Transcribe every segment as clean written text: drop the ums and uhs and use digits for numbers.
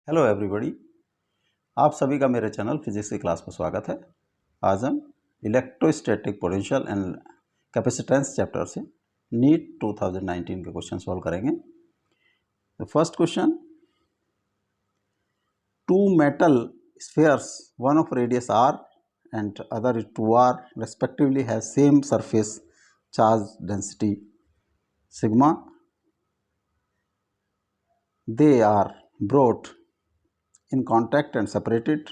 Hello everybody, आप सभी का मेरे चैनल फिजिक्स की क्लास में स्वागत है। आज हम electrostatic potential and capacitance chapter से नीट 2019 के क्वेश्चन सॉल्व करेंगे। The first question, two metal spheres, one of radius r and other is 2r respectively has same surface charge density sigma. They are brought in contact and separated.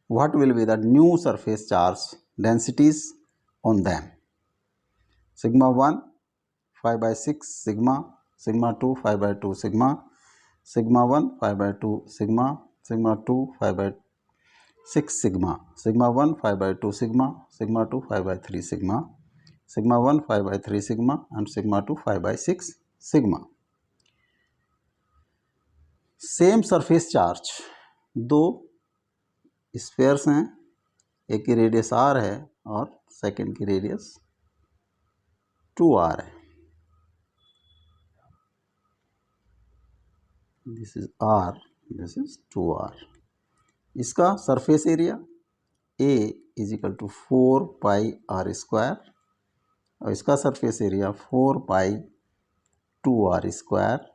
What will be the new surface charge densities on them? Sigma 1 5/6 sigma, sigma 2 5/2 sigma, sigma 1 5/2 sigma, sigma 2 5/6 sigma, sigma 1 5/2 sigma, sigma 2 5/3 sigma, sigma 1 5/3 sigma and sigma 2 5/6 sigma. Same surface charge, दो spheres हैं, एक की radius r है और second की radius 2r है। This is r, this is 2r। इसका surface area A is equal to 4 pi r square और इसका surface area 4 pi 2r square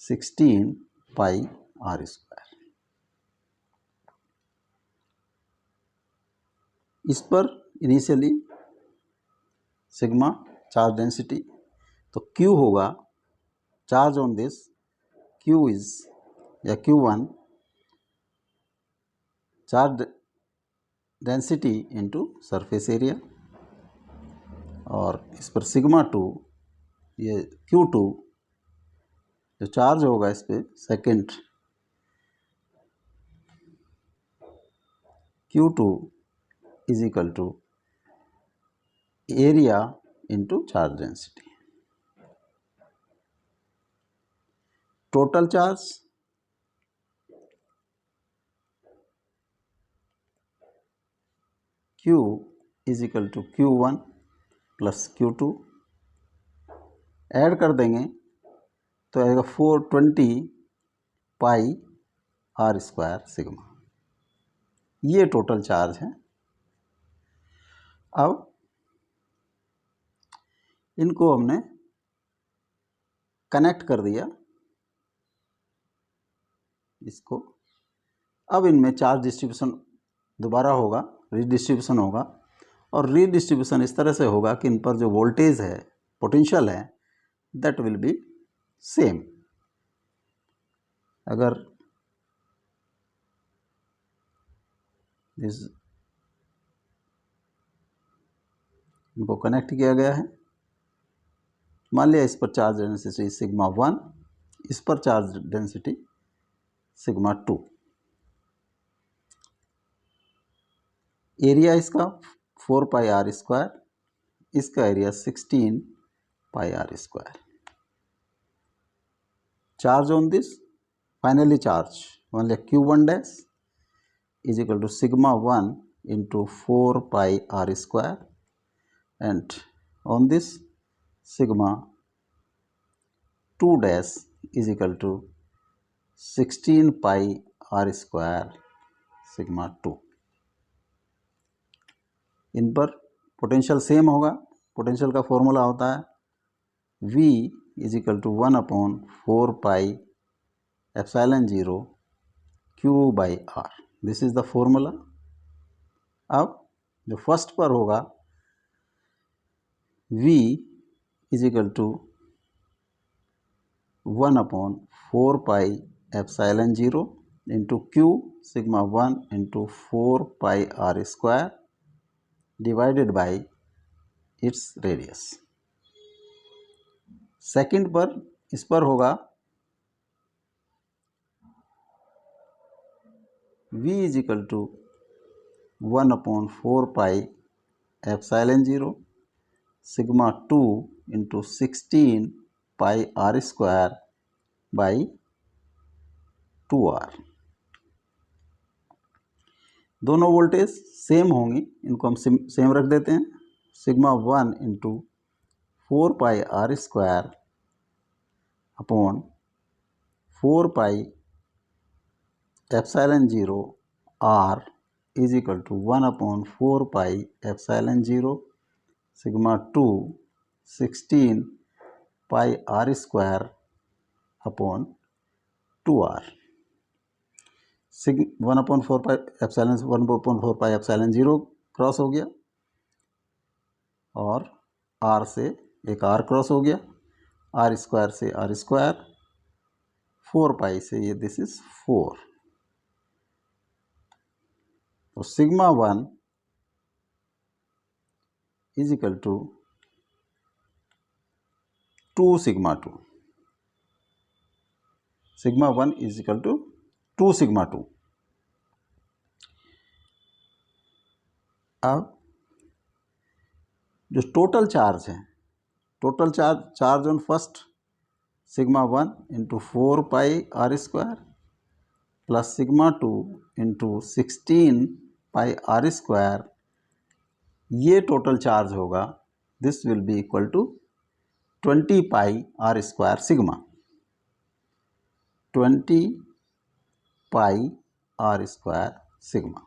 16 pi r square. इस पर इनिशियली सिग्मा चार्ज डेंसिटी, तो Q होगा charge on this, Q is या Q1 charge density into surface area, और इस पर सिग्मा 2, ये Q2 जो चार्ज होगा इस पर second Q2 is equal to area into charge density. Total charge Q is equal to Q1 plus Q2, add कर देंगे तो आएगा 420 पाई r स्क्वायर सिग्मा। ये टोटल चार्ज है। अब इनको हमने कनेक्ट कर दिया इसको। अब इनमें चार्ज डिस्ट्रीब्यूशन दोबारा होगा, रीडिस्ट्रीब्यूशन होगा, और रीडिस्ट्रीब्यूशन इस तरह से होगा कि इन पर जो वोल्टेज है, पोटेंशियल है, दैट विल बी सेम। अगर इनको कनेक्ट किया गया है, मान लिया इस पर चार्ज डेंसिटी सिग्मा 1, इस पर चार्ज डेंसिटी सिग्मा 2, एरिया इसका 4 पाई r स्क्वायर, इसका area 16 pi r square. Charge on this, finally charge मान लिया Q1 dash is equal to sigma 1 into 4 pi r square, and on this sigma 2 dash is equal to 16 pi r square sigma 2। इन पर potential same होगा। Potential का formula होता है V is equal to 1/4 pi epsilon 0 Q by R। This is the formula. अब जो first पर होगा V is equal to 1/4 pi epsilon 0 into Q sigma 1 into 4 pi R square divided by its radius. Second पर, इस पर होगा V is equal to 1/4 pi epsilon 0 sigma 2 into 16 pi R square by 2R। दोनों voltage same होंगी, इनको हम same रख देते हैं। Sigma 1 into 4 pi R square upon 4 pi epsilon 0 r is equal to 1 upon 4 pi epsilon 0 sigma 2 16 pi r square upon 2r. 1 upon 4 pi epsilon 1 upon 4 pi epsilon 0 cross हो गया और r से एक r क्रॉस हो गया, r square से r square, 4 pi से ये दिस इज 4. तो sigma 1 is equal to 2 sigma 2. Sigma 1 is equal to 2 sigma 2. अब जो टोटल चार्ज है, total charge on first sigma 1 into 4 pi R square plus sigma 2 into 16 pi R square, ये total charge होगा. This will be equal to 20 pi R square sigma. 20 pi R square sigma.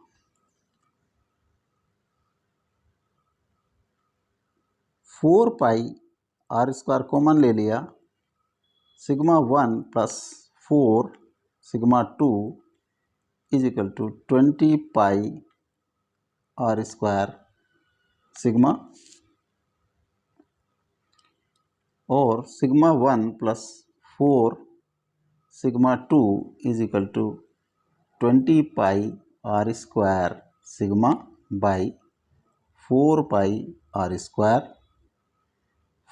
Four pi R square common ले लिया, sigma 1 plus 4 sigma 2 is equal to 20 pi R square sigma, और sigma 1 plus 4 sigma 2 is equal to 20 pi R square sigma by 4 pi R square.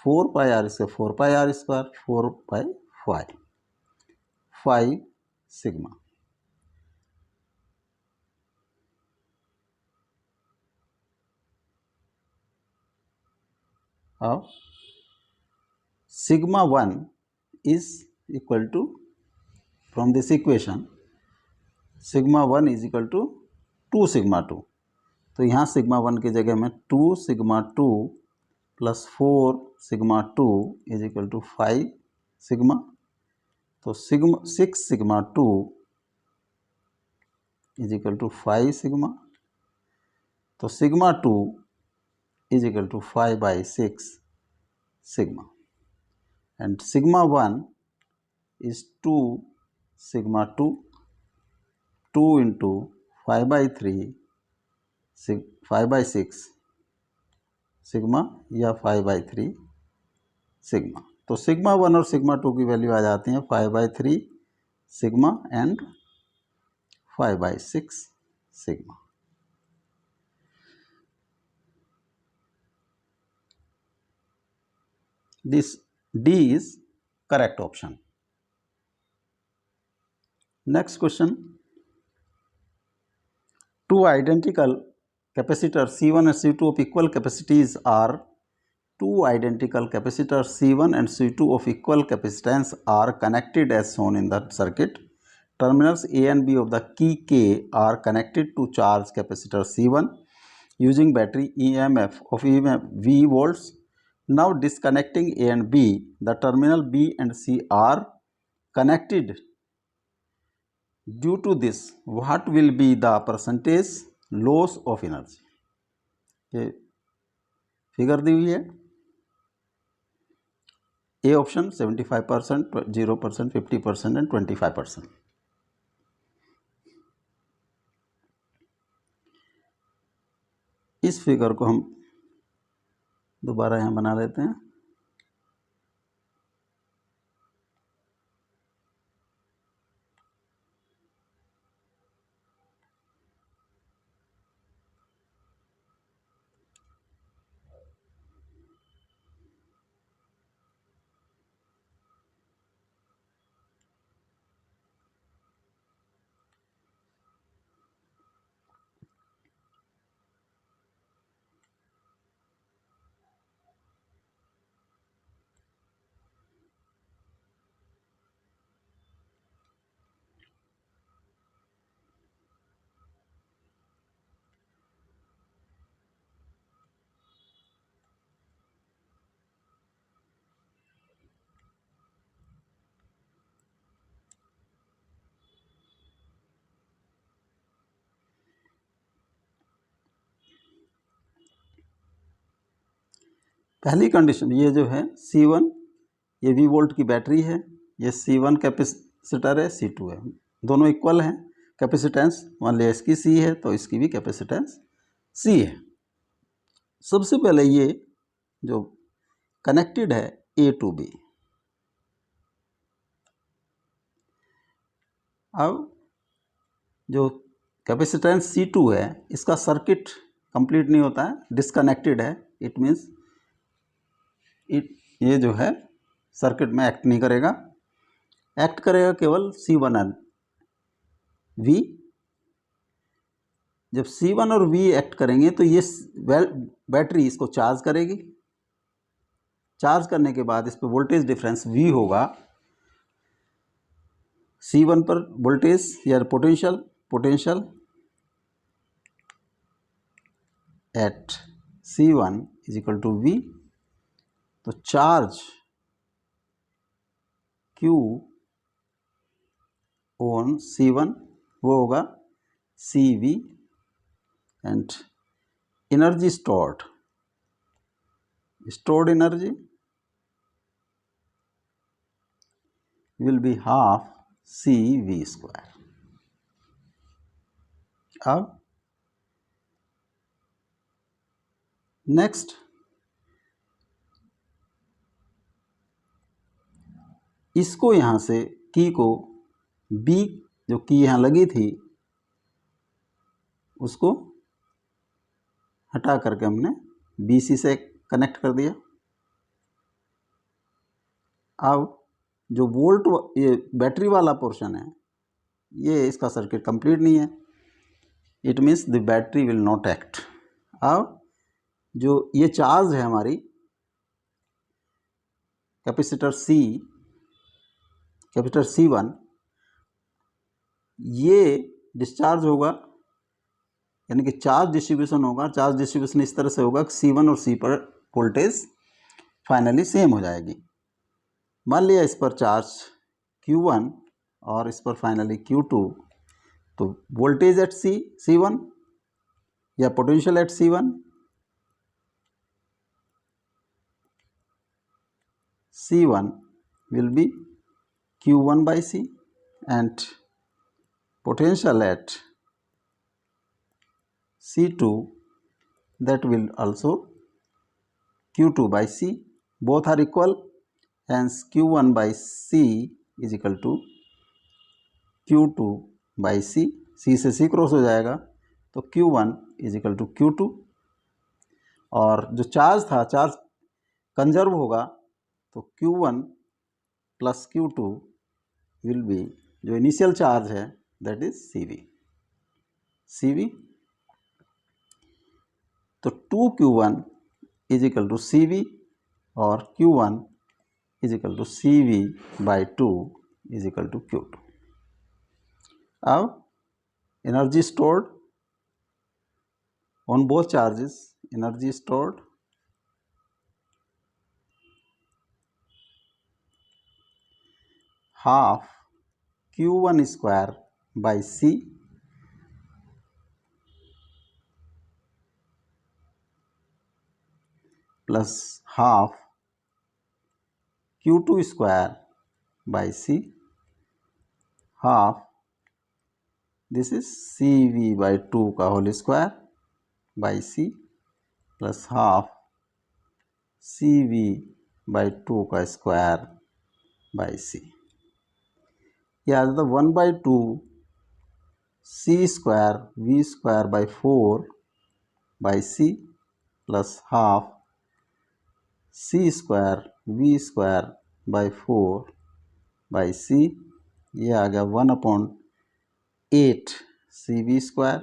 4 pi R square 4 pi R square 4 pi 5 sigma. अब sigma 1 is equal to, from this equation sigma 1 is equal to 2 sigma 2. तो यहाँ sigma 1 की जगह में 2 sigma 2 plus 4 sigma 2 is equal to 5 sigma. तो sigma 6 sigma 2 is equal to 5 sigma. तो sigma 2 is equal to 5 by 6 sigma. And sigma 1 is 2 sigma 2, 2 into 5 by 3 5 by 6 sigma या 5 by 3 sigma. तो sigma 1 और sigma 2 की value आ जाती है 5 by 3 sigma and 5 by 6 sigma. This D is correct option. Next question. Two identical capacitors C1 and C2 of equal capacities are two identical capacitors C1 and C2 of equal capacitance are connected as shown in the circuit. Terminals A and B of the key K are connected to charge capacitor C1 using battery EMF of V volts. Now disconnecting A and B, the terminal B and C are connected. Due to this, what will be the percentage loss of energy? ये figure दी हुई है. A option 75%, 0%, 50% and 25%. इस figure को हम दोबारा यहाँ बना लेते हैं. पहली कंडीशन ये जो है C1, ये V वोल्ट की बैटरी है, ये C1 कैपेसिटर है, C2 है, दोनों इक्वल हैं कैपेसिटेंस। मान लिया इसकी C है तो इसकी भी कैपेसिटेंस C है। सबसे पहले ये जो कनेक्टेड है A टू B। अब जो कैपेसिटेंस C2 है इसका सर्किट कंप्लीट नहीं होता है, डिस्कनेक्टेड है। इट मीन्स ये जो है सर्किट में एक्ट नहीं करेगा, एक्ट करेगा केवल C1 और V। जब C1 और V एक्ट करेंगे तो ये बैटरी इसको चार्ज करेगी। चार्ज करने के बाद इस पर वोल्टेज डिफरेंस V होगा। C1 पर वोल्टेज या potential at C1 is equal to V। तो चार्ज Q ऑन C1 वो होगा CV and energy stored energy will be half CV square. अब नेक्स्ट इसको यहाँ से की को B जो की यहाँ लगी थी उसको हटा करके हमने BC से कनेक्ट कर दिया। अब जो वोल्ट ये बैटरी वाला पोर्शन है ये इसका सर्किट कंप्लीट नहीं है। It means the battery will not act. अब जो ये चार्ज है हमारी कैपेसिटर C1 ये डिस्चार्ज होगा, यानी कि चार्ज डिस्ट्रीब्यूशन होगा। चार्ज डिस्ट्रीब्यूशन इस तरह से होगा कि C1 और C पर वोल्टेज फाइनली सेम हो जाएगी। मान लिया इस पर चार्ज Q1 और इस पर फाइनली Q2, तो वोल्टेज एट C1 या potential at C1 will be Q1 by C and potential at C2 that will also Q2 by C. Both are equal, hence Q1 by C is equal to Q2 by C. C से C cross हो जाएगा तो Q1 is equal to Q2 और जो charge था charge conserve होगा तो Q1 plus Q2 will be जो इनिशियल चार्ज है दैट इज CV। तो 2Q1 is equal to CV और Q1 is equal to CV by 2 is equal to Q2। अब energy stored on both charges, energy stored half Q1 square by C plus half Q2 square by C, half this is CV by 2 का whole square by C plus half CV by 2 का square by C। यह आ जाता 1 by 2 C square V square by 4 by C plus half C square V square by 4 by C। ये आ गया 1/8 CV square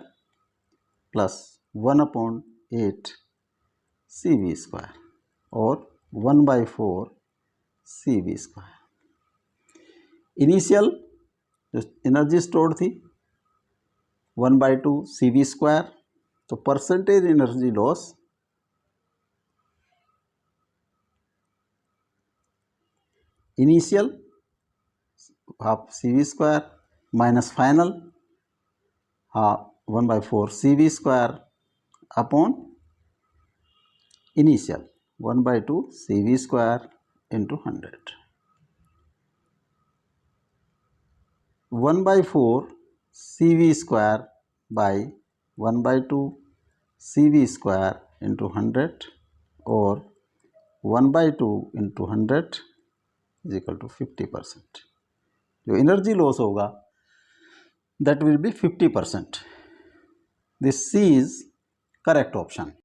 plus 1/8 CV square और 1/4 CV square. Initial जो energy stored थी 1/2 CV square, तो percentage energy loss initial half CV square minus final half 1/4 CV square upon initial 1/2 CV square into 100. 1/4 CV square by 1/2 CV square into 100 or 1/2 into 100 is equal to 50%. जो energy loss होगा that will be 50%. This C is correct option.